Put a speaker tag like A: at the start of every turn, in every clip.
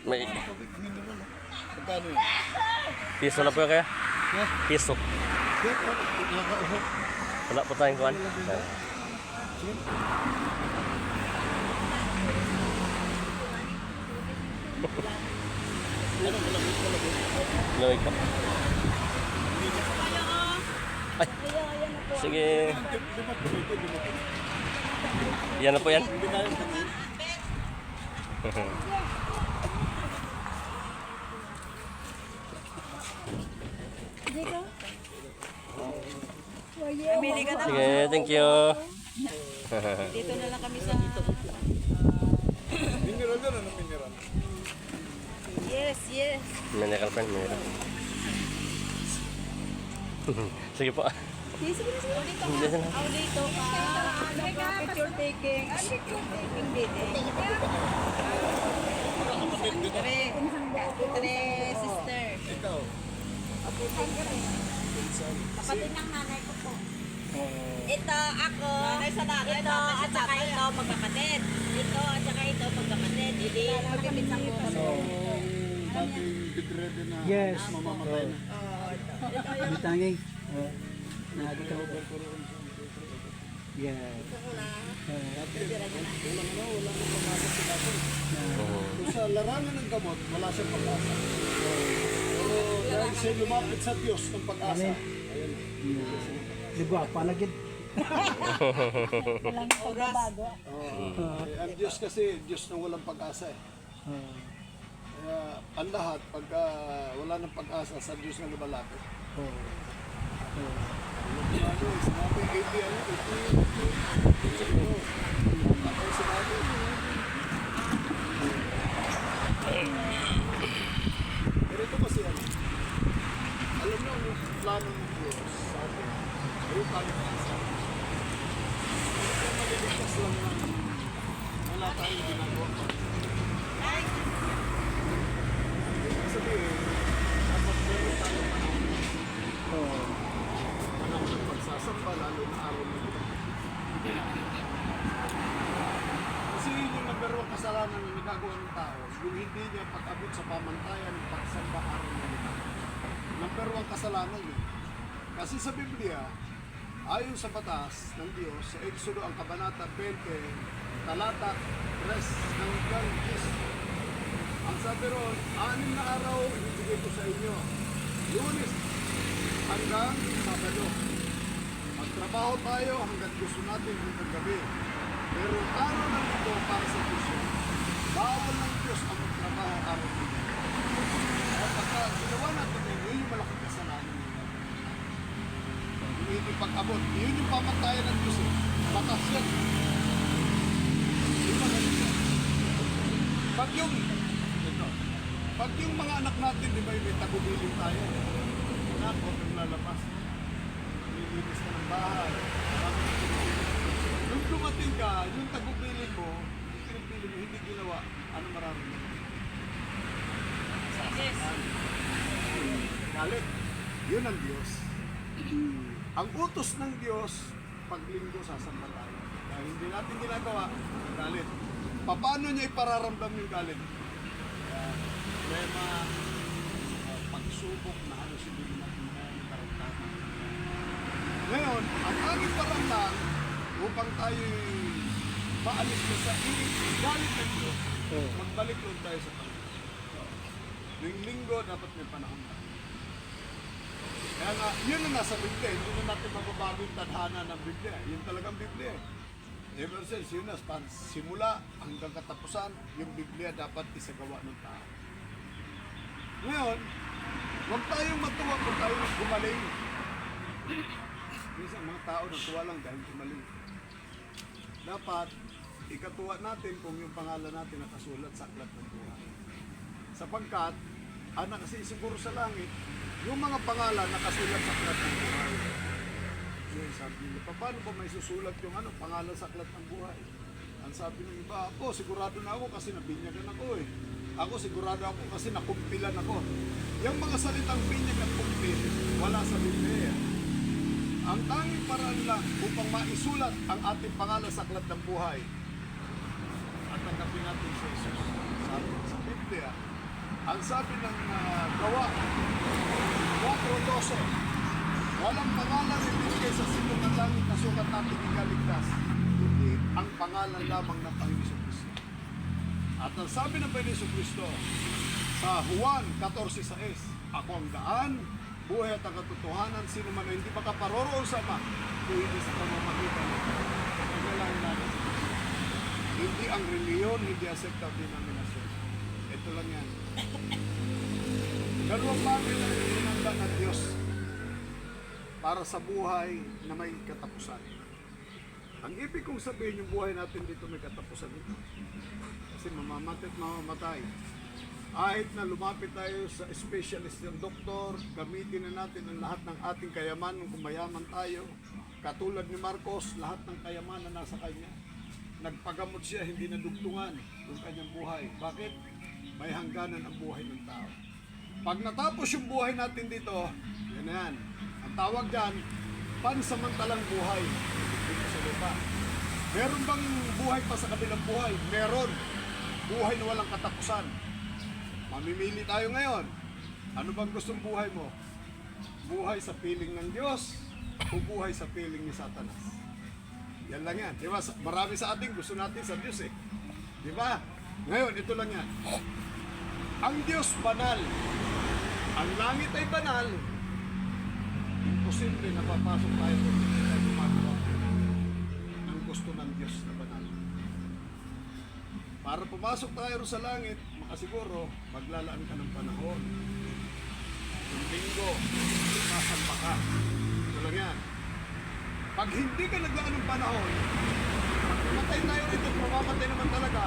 A: May
B: Magkano yun?
A: piso na po kaya? Piso. Wala po tayong kuhan. Lamig po. Ay. Sige. Yan na po yan.
C: Pili ka na.
A: Sige, thank you.
C: Dito na lang kami sa...
B: Mineral yun, ano mineral?
C: Yes, yes.
A: Mineral pen, mineral. Sige po.
C: Sige, sige, sige.
A: Hindi na.
C: Dito ka. Picture taking. Picture taking dito. Tre, sister.
B: Ikaw.
C: Kapatid ng nanay ko po. Ito, ako. Nanay sa nanay. Ito, at saka ito, magkapatid. Ito, at saka ito, magkapatid. Hindi, magkapitang ko.
B: Dating bedridden na
D: Yes.
B: mamamatay na.
D: Bitanging. Nagito. Yes.
B: Kung sa larangan ng gamot, wala siyang pag-asa. Pero dahil siya lumapit sa Diyos ng pag-asa, ayun.
D: Diba, palagid.
B: Ang Diyos kasi, Diyos ng walang pag-asa eh. Kaya ang lahat, pagka wala ng pag-asa, sa Diyos na lumalapit. Sinabi, 80 ano, 80. Sinabi, pero ito kasi ano, alam mo ang plano ng Diyos sa atin, ay kaligtasan. Ito maliligtas lang na wala tayong ginagawa pa. Ibig sabihin, dapat meron tayong panahon ng pagsasamba, lalo na araw ng Diyos. Kasi yung number one kasalanan na nagagawa ng tao, yung hindi niya pag-abot sa pamantayan, pagsamba araw ng Diyos. Number one kasalanan yun. Kasi sa Biblia, ayon sa batas ng Diyos, sa Exodo ang Kabanata 20, talata 3 ng Diyos, ang sabi ron, 6 na araw ibigay ko sa inyo, Lunes hanggang Sabado. Magtrabaho tayo hanggang gusto natin hanggang gabi. Pero araw ng ito para sa Diyos, bawal ng Diyos ang magtrabaho araw ng ito. At pagka ginawa natin yun yung malaking kasalanan nila. Hindi pag-abot. Yun yung pamantayan ng Diyos eh. Batas yan. Yung mga ganito. Pag yung mga anak natin, di ba, may tagubilin tayo. Anak, huwag kang lalabas. Nilinis ka ng bahay. Nung dumating ka, yung tagubilin mo, yung pinipili mo, hindi ginawa, ano mararamdaman? Galit. Yun ang Diyos. Ang utos ng Diyos, paglinggo sasamba tayo. Dahil hindi natin ginagawa, galit. Paano niya ipararamdam yung galit? Problema, pagsubok na ano siguro natin na karamdaman. Ngayon, ang aming parang lang, upang tayo maalis na sa galit ng Diyos, magbalik doon tayo sa Panginoon. Yung linggo, dapat may panahon tayo. Kaya nga, yun ang nasa Biblia. Hindi na natin mababago yung tadhana ng Biblia. Yun talagang Biblia. Ever since, yun na, simula hanggang katapusan, yung Biblia dapat isagawa ng tao. Ngayon, huwag tayong matuwa kung tayo gumaling. Minsan, mga tao natuwa lang dahil gumaling. Dapat, ikatuwa natin kung yung pangalan natin nakasulat sa aklat ng buhay. Sapagkat, anak kasi siguro sa langit, yung mga pangalan nakasulat sa aklat ng buhay. Yung sabi nila, paano ba may susulat yung pangalan sa aklat ng buhay? Ang sabi ng iba, ako sigurado na ako kasi nabinyagan ako eh. Ako sigurado ako kasi nakumpilan ako. Yung mga salitang binyag at kumpil, wala sa Biblia. Ang tanging paraan lang upang maisulat ang ating pangalan sa aklat ng buhay at tatanggapin natin si Jesus. Sabi sa Biblia, ang sabi ng Gawa 4:12, walang pangalan ibigay sa sino ng langit na sukat natin ikaligtas, hindi ang pangalan lamang ng Panginoon Kristo. At ang sabi ng Panginoon Kristo sa Juan 14:6, ako ang daan, buhay at ang katotohanan, sino man na hindi makaparoroon sa Ama, kung hindi sa pamamagitan nito. Kailangan natin sa Kristo. Hindi ang reliyon, hindi ang sekta o denominasyon. Ito lang yan. Dalawang bagay na hinanda ng Diyos para sa buhay na may katapusan. Ang ibig kong sabihin, yung buhay natin dito may katapusan dito. Kasi mamamatay at mamamatay. Kahit na lumapit tayo sa specialist ng doktor, gamitin na natin ang lahat ng ating kayamanan kung mayaman tayo. Katulad ni Marcos, lahat ng kayamanan nasa kanya. Nagpagamot siya, hindi nadugtungan yung kanyang buhay. Bakit? May hangganan ang buhay ng tao. Pag natapos yung buhay natin dito, yan na yan. Ang tawag dyan, pansamantalang buhay dito sa lupa. Meron bang buhay pa sa kabilang buhay? Meron. Buhay na walang katapusan. Mamimili tayo ngayon. Ano bang gustong buhay mo? Buhay sa piling ng Diyos o buhay sa piling ni Satanas? Yan lang yan. Di ba? Marami sa ating gusto natin sa Diyos eh. Di ba? Ngayon, ito lang yan. Ang Diyos banal. Ang langit ay banal. Imposible na papasok tayo kung hindi tayo gumagawa ng gusto ng Diyos na banal. Para pumasok tayo sa langit, makasiguro, maglalaan ka ng panahon. Yung linggo, sasamba ka. Ito lang yan. Pag hindi ka naglaan ng panahon, matay tayo rito, mamamatay naman talaga,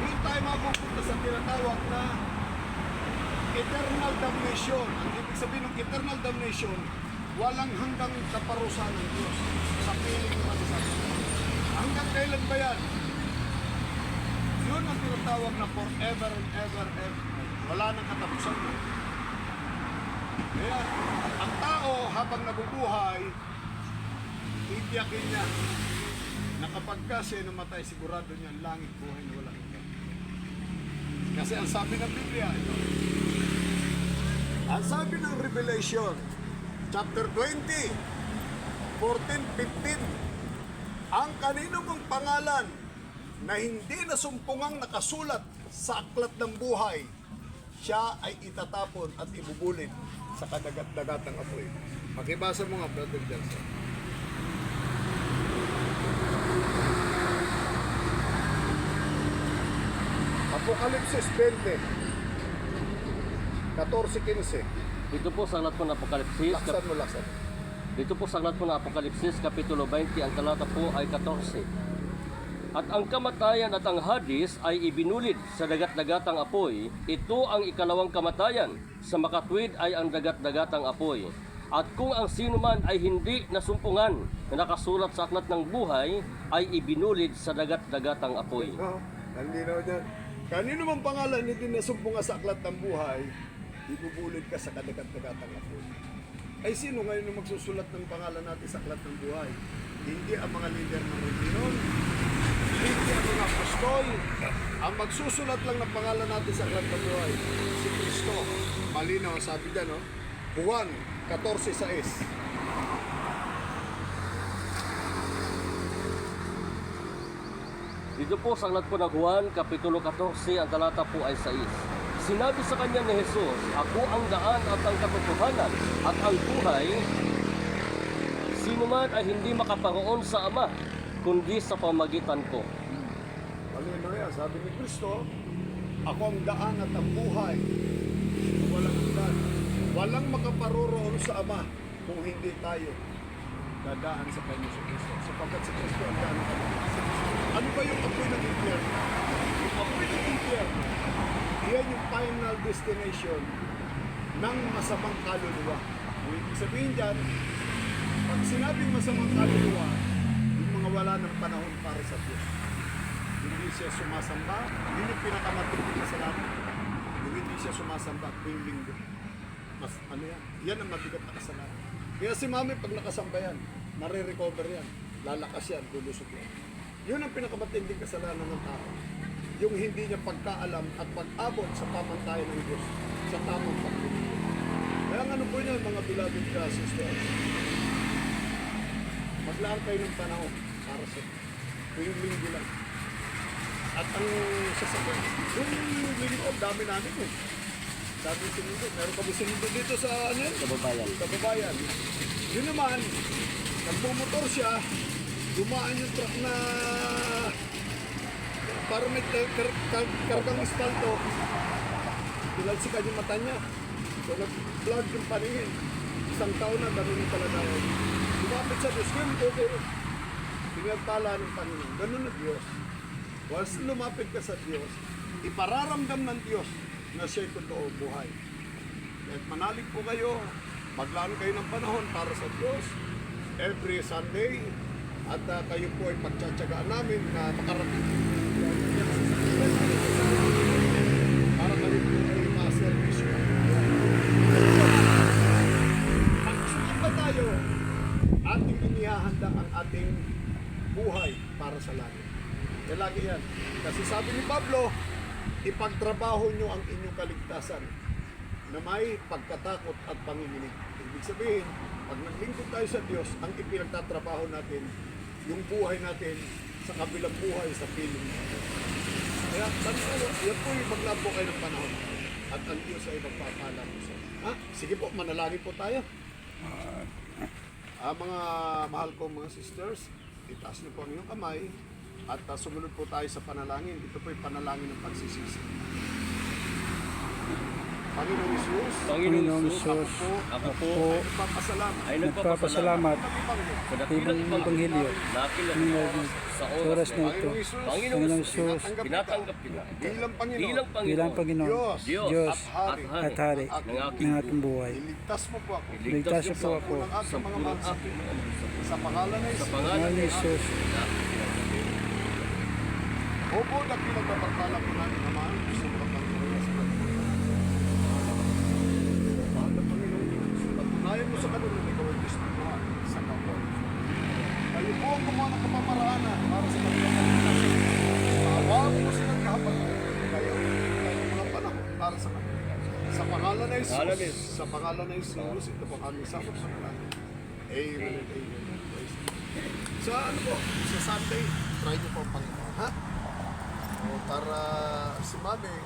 B: doon tayo mapupunta sa tinatawag na eternal damnation. Ang ibig sabihin ng eternal damnation, walang hanggang kaparusahan ng Diyos sa piling ng masasabi. Hanggang kailan ba yan? Yun ang tinatawag na forever and ever, ever. Wala nang katapusan na. Kaya, ang tao habang nabubuhay, titiyakin niya na kapag siya namatay, sigurado niya ang langit, buhay na walang hanggan. Kasi ang sabi ng Biblia, ito. Ang sabi ng Revelation, chapter 20, 14-15, ang kanino mong pangalan na hindi nasumpungang nakasulat sa aklat ng buhay, siya ay itatapon at ibubulid sa kadagat-dagatang apoy. Pakibasa mo nga, Brother Johnson. Apokalipsis 20, 14-15.
A: Dito po sa aklat po ng Apokalipsis.
B: Laksan mo, laksan.
A: Dito po sa aklat po ng Apokalipsis, Kapitulo 20, ang talata po ay 14. At ang kamatayan at ang hadis ay ibinulid sa dagat-dagatang apoy. Ito ang ikalawang kamatayan. Sa makatwid ay ang dagat-dagatang apoy. At kung ang sino man ay hindi nasumpungan na nakasulat sa aklat ng buhay, ay ibinulid sa dagat-dagatang apoy.
B: Nandinaw dyan. Kanino mang pangalan hindi nasumpungan sa aklat ng buhay, ibubulid ka sa kadagat-dagatang apoy. Ay sino ngayon ang magsusulat ng pangalan natin sa aklat ng buhay? Hindi ang mga leader ng reliyon, hindi ang mga apostol. Ang magsusulat lang ng pangalan natin sa aklat ng buhay, si Kristo. Malinaw ang sabi dyan, no? Juan 14:6.
A: Dito po sa aklat po ng Juan, Kapitulo 14, ang talata po ay 6. Sinabi sa kanya ni Jesus, ako ang daan at ang katotohanan at ang buhay. Sino man ay hindi makaparoon sa Ama, kundi sa pamagitan ko.
B: Malinaw yan, sabi ni Kristo, ako ang daan at ang buhay. Walang hanggan. Walang makaparoroon sa Ama kung hindi tayo dadaan sa kanya sa Kristo. Sapagkat si Kristo ang daan at ang buhay. Ano ba yung apoy ng impyerno? Yung apoy ng impyerno, yan yung final destination ng masamang kaluluwa. Ang ibig sabihin dyan, pag sinabing masamang kaluluwa, yung mga wala ng panahon para sa Diyos. Hindi siya sumasamba, yun yung pinakamatinding kasalanan. Yung hindi siya sumasamba tuwing linggo. Mas ano yan? Yan ang mabigat na kasalanan. Kaya si Mami, pag nakasamba yan, marirecover yan. Lalakas yan, lulusog yan. Yun ang pinakamatinding kasalanan ng tao. yung hindi niya pagkaalam at pag-abot sa pamantayan ng Diyos sa tamang paglilingkod. Kaya ano po niyan mga beloved sisters, maglaan kayo ng panahon para sa tuwing linggo lang. At ang sasakyan, yung linggo, dami namin eh. Dami sinundo. Meron kami sinundo dito sa ano yun? Sa babayan. Yun naman, nagmumotor siya, dumaan yung truck na para may kargang espalto. Pinalsikan yung mata niya. So nag-vlog yung paningin. Isang taon na ganun yung kalagayan. Lumapit sa Diyos, ganun okay. Pinagpala ng Panginoon. Ganun na Diyos. Once lumapit ka sa Diyos, ipararamdam ng Diyos na siya'y totoo buhay. At manalig po kayo, maglaan kayo ng panahon para sa Diyos every Sunday at kayo po ay pagtsatsagaan namin na makarating para kayo po ay ma-service. Pag ba tayo, ating inihahanda ang ating buhay para sa langit. Kaya lagi yan. Kasi sabi ni Pablo, ipagtrabaho nyo ang inyong kaligtasan na may pagkatakot at panginginig. Ibig sabihin, pag naglingkod tayo sa Diyos, ang ipinagtatrabaho natin, yung buhay natin sa kabilang buhay sa piling natin. Kaya, yan po yung maglabo kayo ng panahon. At ang Diyos ay magpapala po sa inyo. Sige po, manalangin po tayo. Mga mahal kong mga sisters, itaas niyo po ang inyong kamay at sumunod po tayo sa panalangin. Ito po yung panalangin ng pagsisisi. Panginoong Isus,
A: Panginoong
D: Isus,
A: ako po
B: ay nagpapasalamat
A: ay nagpapasalamat
D: sa
A: sa
D: dakilang Ebanghelyo
A: na sa
D: oras na ito.
B: Panginoong Isus,
A: Panginoong
D: Isus,
A: tinatanggap kita
B: bilang Panginoon,
D: bilang Panginoon,
B: Diyos,
D: Diyos
B: at
D: at Hari ng aking buhay.
B: iligtas mo po ako
D: Ligtas niyo po ako
B: sa mga magsakit sa pangalan ng Isus.
D: ng Isus.
B: Opo, dakilang kapagpala po namin na mahal ko sa mga Panginoon sa mahal na Panginoon Diyos. Patunayan mo sa kanila na ikaw ay Diyos na buhay sa kapwa. Kayo po ang gumawa ng kapamaraanan para sa kanilang kaligtasan. Tawag mo silang kahabag kayo ng mga panahon para sa kanila. Sa pangalan ng Isus, sa pangalan ng Isus, ito po kami sa pangalan. Amen and amen. Sa ano po, sa Sunday, try niyo po ang Panginoon, ha? O para si Mami,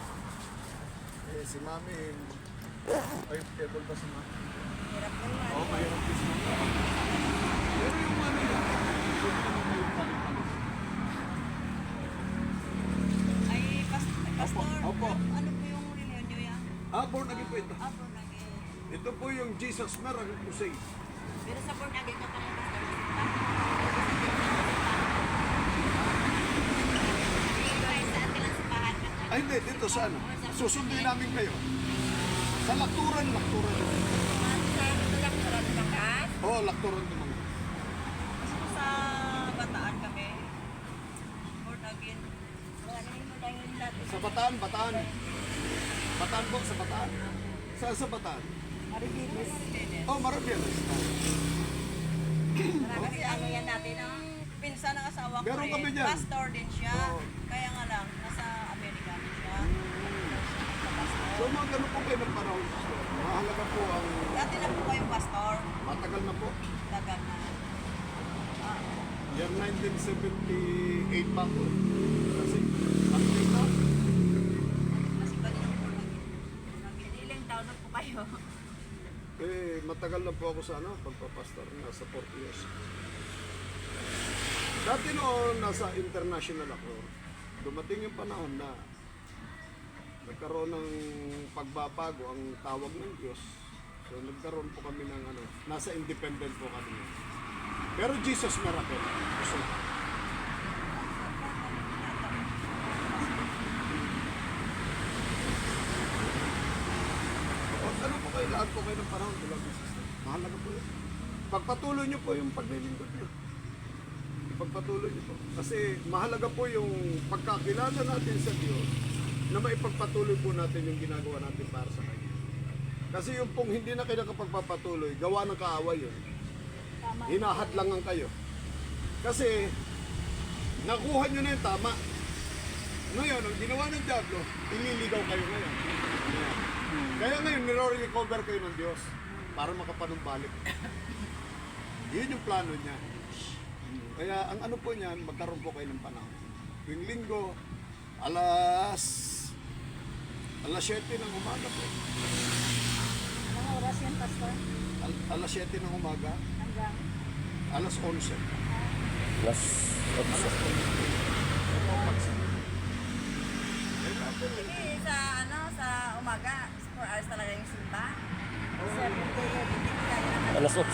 B: si Mami, ay, table ba si Mami? Oo, mahirap din si Mami. Pero yung ano yun, pwede naman kayo paling-paling.
C: Ay, Pastor,
B: Opo.
C: ano po yung reliyon nyo yan?
B: Born again po ito.
C: Born again.
B: Ito po yung Jesus Miracle Crusade.
C: Pero sa born again ka pa rin, Pastor. Sa atin lang sa bahan ka na.
B: Ay hindi, dito sa ano? Susunduin namin kayo. Sa Lakturan.
C: Sa Lakturan Batangas.
B: Oo, Lakturan naman.
C: Kasi po sa Bataan kami. Born again. Ano yung born again dati?
B: Sa Bataan. Bataan po, sa Bataan. Saan sa Bataan?
C: Maribilis.
B: Oh, Marabianes.
C: Kasi ano yan natin, pinsan ng asawa ko
B: Meron kami dyan.
C: pastor din siya.
B: Oo.
C: Kaya nga lang, nasa Amerika din siya.
B: So mga ganun po kayo ng panahon. Mahalaga po ang
C: Dati na po kayong pastor.
B: matagal na po.
C: Tagal na.
B: Year 1978 pa po. Kasi Sunday na.
C: Kasi ba din ako ilang taon na po kayo.
B: Matagal na po ako sa pagpapastor. Nasa 4 years. Dati noon, nasa international ako. Dumating yung panahon na nagkaroon ng pagbabago ang tawag ng Diyos. So nagkaroon po kami ng nasa independent po kami. Pero Jesus Miracle. So, ano po kayo, lahat po kayo ng panahon, beloved sister. Mahalaga po yun. Pagpatuloy nyo po yung paglilingkod nyo. Pagpatuloy nyo po. Kasi mahalaga po yung pagkakilala natin sa Diyos na maipagpatuloy po natin yung ginagawa natin para sa Kanya. Kasi yung pong hindi na kayo nakapagpapatuloy, gawa ng kaaway yun. Hinahadlangan kayo. Kasi nakuha nyo na yung tama. Ngayon, ang ginawa ng Diablo, ililigaw kayo ngayon. Ayan. Kaya ngayon, nire-recover kayo ng Diyos para makapanumbalik. Yun yung plano niya. Kaya ang ano po niyan, magkaroon po kayo ng panahon. Tuwing linggo, alas 7 ng umaga po.
C: Anong oras yan, Pastor?
B: Alas 7 ng umaga,
C: Hanggang?
B: alas 11.
A: Plus,
C: Hindi, sa umaga, 4 hours talaga yung simba. 7 to 11,
A: alas 8.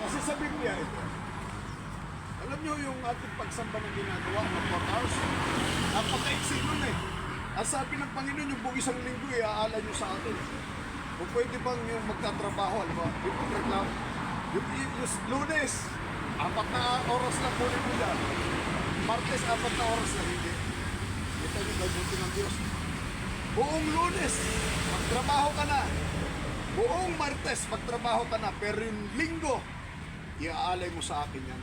B: Kasi sa Biblia ito, alam nyo yung ating pagsamba ng ginagawa ng 4 hours, napaka-iksi nun eh. Ang sabi ng Panginoon, yung buong isang linggo, iaala nyo sa atin. Kung pwede bang yung magtatrabaho, alam mo, yung Lunes, 4 na oras lang kunin mo dyan. Martes, 4 na oras lang, hindi. Ito yung gabuti ng Diyos. Buong Lunes, magtrabaho ka na. Buong Martes, magtrabaho ka na. Pero yung linggo, iaalay mo sa akin yan.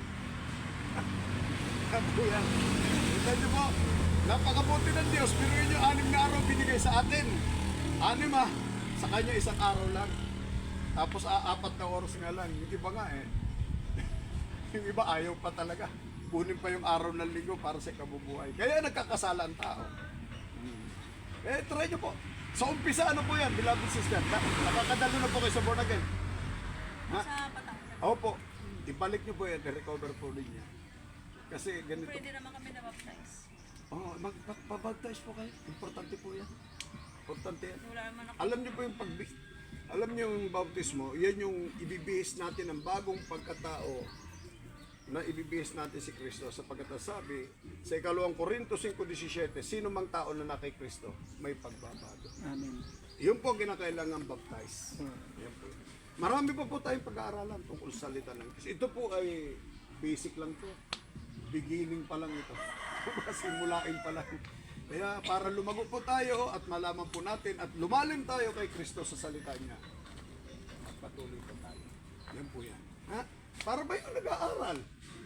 B: Yan po yan. Kita niyo po, napakabuti ng Diyos. Pero yun yung 6 na araw binigay sa atin. 6 sa kanya 1 araw lang. Tapos 4 na oras nga lang. Yung iba nga eh. Yung iba ayaw pa talaga. Kunin pa yung araw ng linggo para sa kabubuhay. Kaya nagkakasala ang tao. Try nyo po. Sa umpisa, ano po yan, beloved sister? Nakakadalo na po kayo sa born again. Ha?
C: Sa Patangas.
B: Opo. Ibalik nyo po yan, recover po din niya. Kasi ganito.
C: Pwede naman kami na-baptize.
B: Oh, magpabaptize po kayo. Importante po yan. Importante yan.
C: Wala naman ako.
B: Alam nyo po yung alam nyo yung bautismo, yan yung ibibihis natin ng bagong pagkatao na ibibihis natin si Kristo sapagkat sabi sa 2 Korintos 5:17, sino mang tao na na kay Kristo may pagbabago.
D: Amen.
B: Yun po ang kinakailangan baptize. Yan po. Marami pa po tayong pag-aaralan tungkol sa salita ng Diyos. Ito po ay basic lang to. Beginning pa lang ito. Simulain pa lang. Kaya para lumago po tayo at malaman po natin at lumalim tayo kay Kristo sa salita niya. At patuloy po tayo. Yan po yan. Ha? Para ba yung nag-aaral?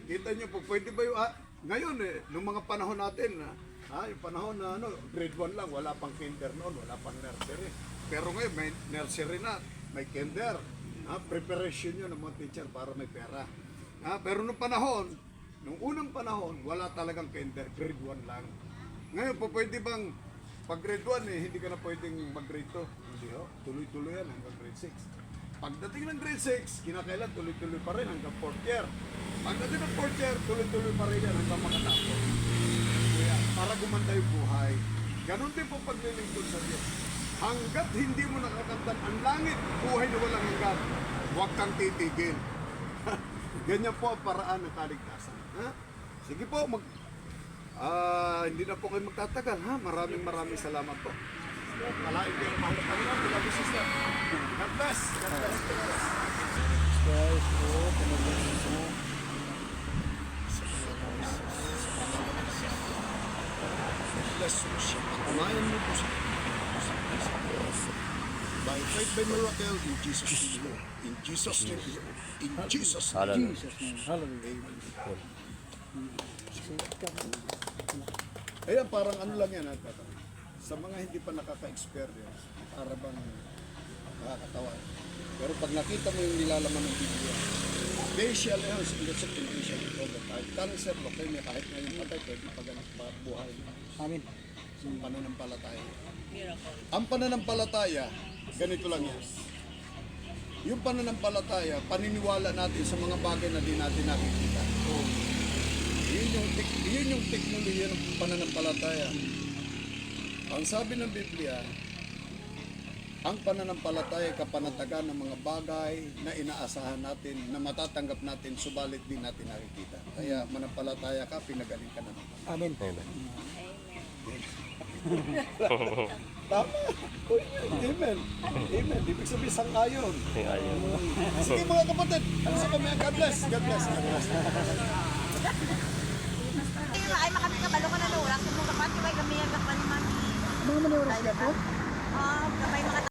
B: Kita niyo po, pwede ba yung, ngayon nung mga panahon natin, yung panahon na grade 1 lang, wala pang kinder noon, wala pang nursery. Pero ngayon, may nursery na, may kinder. Preparation yun ng mga teacher para may pera. Pero nung panahon, nung unang panahon, wala talagang kinder, grade 1 lang. Ngayon po, pwede bang, pag grade 1 hindi ka na pwedeng mag-grade 2. Hindi ho, tuloy-tuloy yan hanggang grade 6. Pagdating ng grade 6, kinakailan tuloy-tuloy pa rin hanggang 4th year. Pagdating ng 4th year, tuloy-tuloy pa rin yan hanggang makatapos. Kaya, para gumanda yung buhay. Ganon din po paglilingkod sa Diyos. Hanggat hindi mo nakakamtan ang langit, buhay na walang hanggan, huwag kang titigil. Ganyan po ang paraan ng kaligtasan. Ha? Sige po, hindi na po kayo magtatagal. Ha? Maraming salamat po. Malain kayo mahal na Panginoon. Beloved sister. God bless. God bless. God bless.
D: Guys, po, pinag-bless mo.
B: Bless mo siya. Amayan mo po siya. By faith, by miracle, in Jesus' name. In Jesus' name. In Jesus' name.
A: Hallelujah.
D: Jesus name. Hallelujah.
B: Ayan, parang ano lang yan. Sa mga hindi pa nakaka-experience, para bang nakakatawa. Pero pag nakita mo yung nilalaman ng Biblia, they shall have spirits of temptation all the time. Cancer, leukemia, kahit ngayon patay, pwede paganak pa buhay.
D: Amen.
B: Ang pananampalataya. Ang pananampalataya, ganito lang yan. Yung pananampalataya, paniniwala natin sa mga bagay na di natin nakikita. Yun yung teknolohiya ng pananampalataya. Ang sabi ng Biblia, ang pananampalataya ay kapanatagan ng mga bagay na inaasahan natin, na matatanggap natin, subalit di natin nakikita. Kaya manampalataya ka, pinagaling ka naman.
D: Amen.
A: Amen.
B: Tama. Amen. Amen. Ibig sabihin sang-ayon.
A: Ayun.
B: Sige mga kapatid, ano sa kami? God bless. God bless. God bless.
C: Ay, makami kabalo ka na lurak. Kung kapag kami ang kapal ni mami.
D: Mga manuras ka po?
C: Kapay mga